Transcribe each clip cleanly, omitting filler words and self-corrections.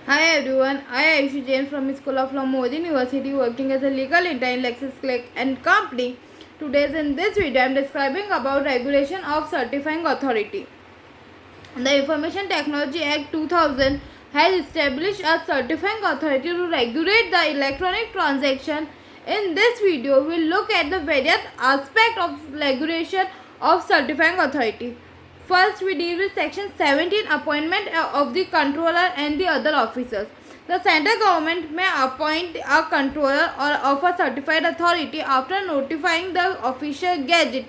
Hi everyone, I am Ayushi Jain from School of Law Modi University working as a legal intern in LexisClick and Company. Today in this video I am describing about regulation of certifying authority. The Information Technology Act 2000 has established a certifying authority to regulate the electronic transaction. In this video we will look at the various aspects of regulation of certifying authority. First, we deal with Section 17, appointment of the controller and the other officers. The central government may appoint a controller or of a certified authority after notifying the official gazette.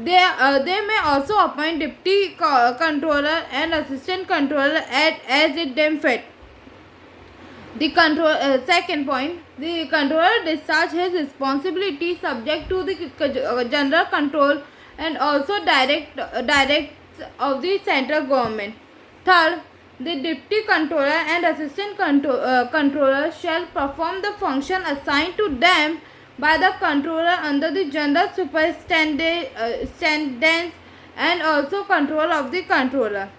They may also appoint deputy controller and assistant controller as it deems fit. Second point, the controller discharge his responsibility subject to the general control and also direct of the central government. Third, the deputy controller and assistant controller shall perform the function assigned to them by the controller under the general superintendence and also control of the controller.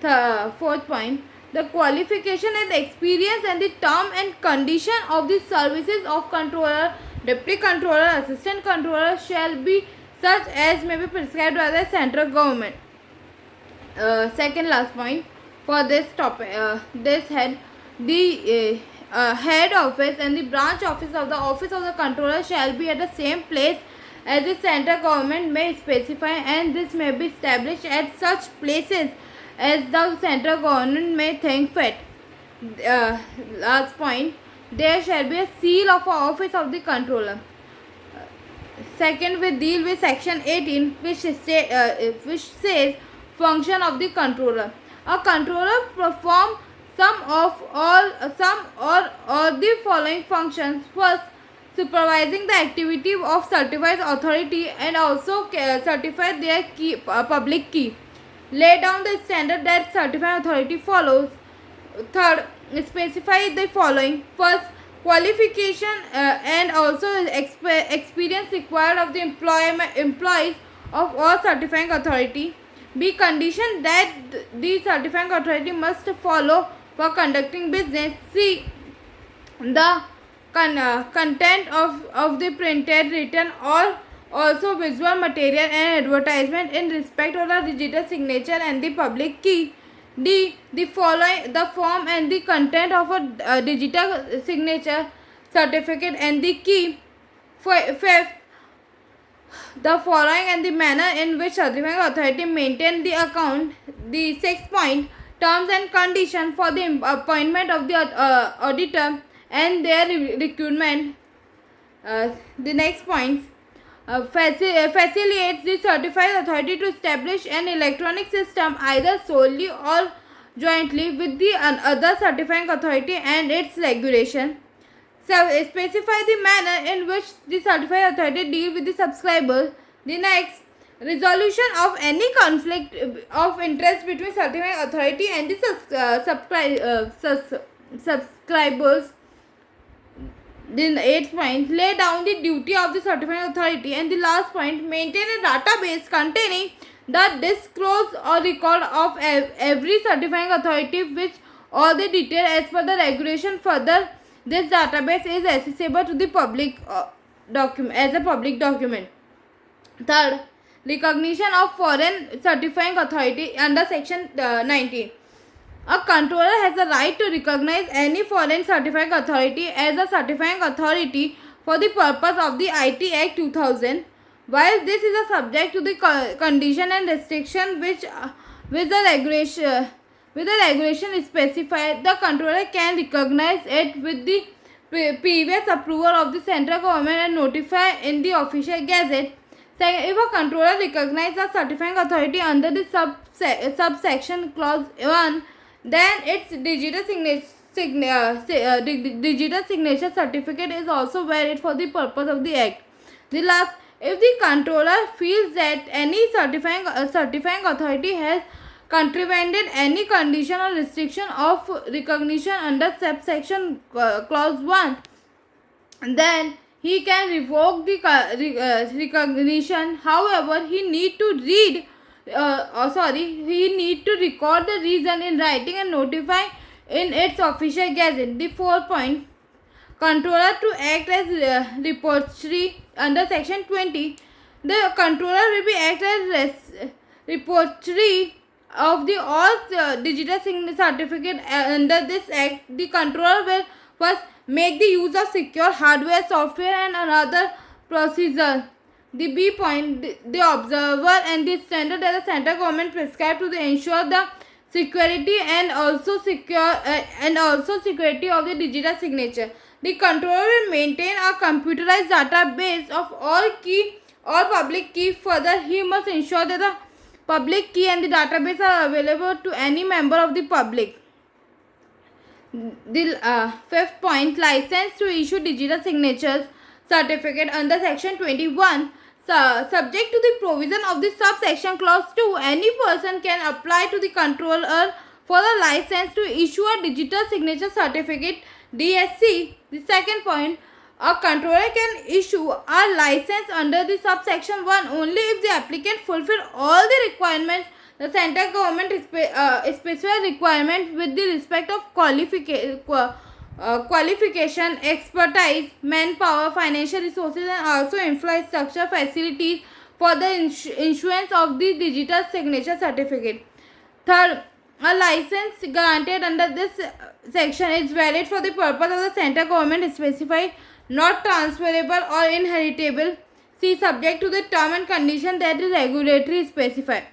Fourth point, the qualification and experience and the term and condition of the services of controller, deputy controller, assistant controller shall be such as may be prescribed by the central government. Second last point for this topic, this head, the head office and the branch office of the controller shall be at the same place as the central government may specify, and this may be established at such places as the central government may think fit. Last point, there shall be a seal of office of the controller. Second, we deal with Section 18, which says function of the controller. A controller performs some or the following functions. First, supervising the activity of certified authority and also certify their public key. Lay down the standard that certifying authority follows. Third, specify the following. First, qualification and also experience required of the employees of all certifying authority. B, condition that the certifying authority must follow for conducting business. C, the content of the printed, written or also visual material and advertisement in respect of the digital signature and the public key. D, the form and the content of a digital signature certificate and the key. Fifth, the following and the manner in which certifying authority maintain the account. The sixth point, terms and conditions for the appointment of the auditor and their recruitment. The next point, facilitates the certified authority to establish an electronic system either solely or jointly with the other certifying authority and its regulation. So, specify the manner in which the certified authority deal with the subscriber. The next, resolution of any conflict of interest between certifying authority and the subscribers. The eighth point, lay down the duty of the certifying authority, and the last point, maintain a database containing the disclose or record of every certifying authority which all the detail as per the regulation. Further, this database is accessible to the public document as a public document. Third, recognition of foreign certifying authority under Section 19. A controller has the right to recognize any foreign certifying authority as a certifying authority for the purpose of the IT Act 2000. While this is a subject to the condition and restriction which with the regulation specified, the controller can recognize it with the previous approval of the central government and notify in the official gazette. Second, if a controller recognizes a certifying authority under the subsection clause 1, then its digital signature certificate is also valid for the purpose of the act. The last, if the controller feels that any certifying authority has contravened any condition or restriction of recognition under subsection clause 1, then he can revoke the recognition. However, he need to record the reason in writing and notify in its official gazette. The 4 point controller to act as repository under section 20. The controller will be act as repository of the all digital certificate under this act. The controller will first make the use of secure hardware, software and another procedure. The B point, the observer and the standard that the central government prescribed to ensure the security and also security of the digital signature. The controller will maintain a computerized database of all public key. Further, he must ensure that the public key and the database are available to any member of the public. The fifth point, license to issue digital signatures certificate under section 21. Subject to the provision of the subsection clause 2, any person can apply to the controller for the license to issue a digital signature certificate DSC. The second point, a controller can issue a license under the subsection 1 only if the applicant fulfill all the requirements the central government specified requirement with the respect of qualification, expertise, manpower, financial resources and also infrastructure facilities for the issuance of the digital signature certificate. Third, a license granted under this section is valid for the purpose of the central government specified, not transferable or inheritable. See, subject to the term and condition that is regulatory specified.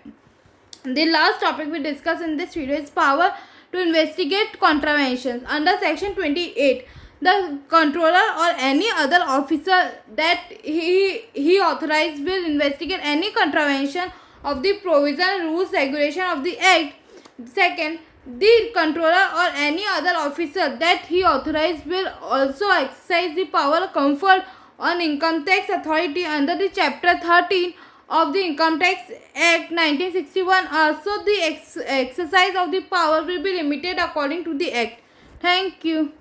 The last topic we discuss in this video is power to investigate contraventions. Under section 28, the controller or any other officer that he authorized will investigate any contravention of the provision, rules, regulation of the act. Second, the controller or any other officer that he authorized will also exercise the power conferred on income tax authority under the chapter 13 of the Income Tax Act 1961. Also, the exercise of the power will be limited according to the act. Thank you.